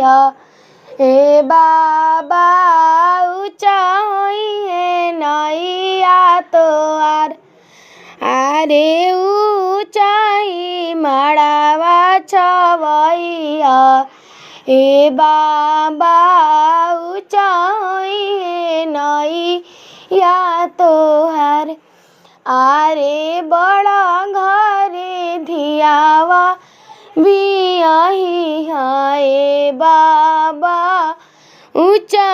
हे बाबा ऊंचा है नैया तोहार। अरे ऊंचाई मड़ावा छवैया हे बाबा ऊंचा है नैया तोहार। आरे बड़ा घरे धियावा बियाही है बाबा ऊंचा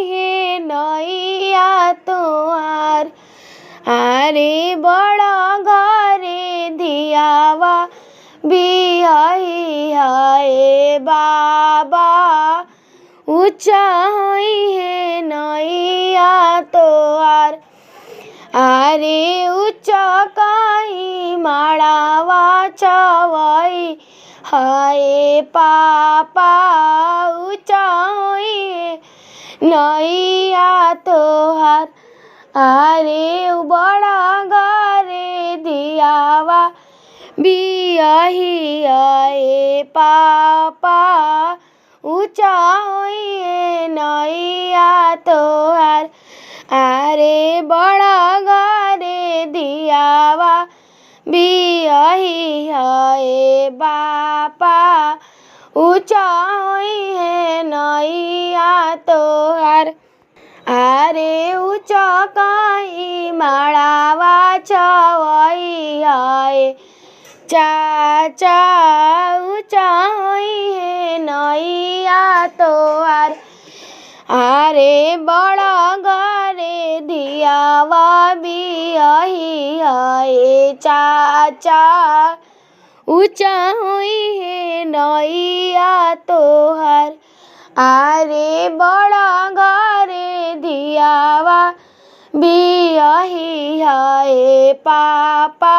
है नैया तोहार। अरे बड़ा घरे धियावा बियाही है बाबा ऊंचा है नैया तोहार। अरे उचकाई मड़ावा छवई हाय पापा ऊंचा है नैया तोहार। अरे बड़ा घरे धियावा बियाही है पापा ऊंचा है नैया तोहार। अरे बड़ा घरे धियावा बियाही है बापा ऊंचा है नैया तोहार। अरे उचकाई मड़ावा छवई है चाचा ऊंचा है नैया तोहार। अरे बड़ा घरे धियावा बियाही है चाचा ऊंचा है नैया तोहार। अरे बड़ा घरे धियावा बियाही है पापा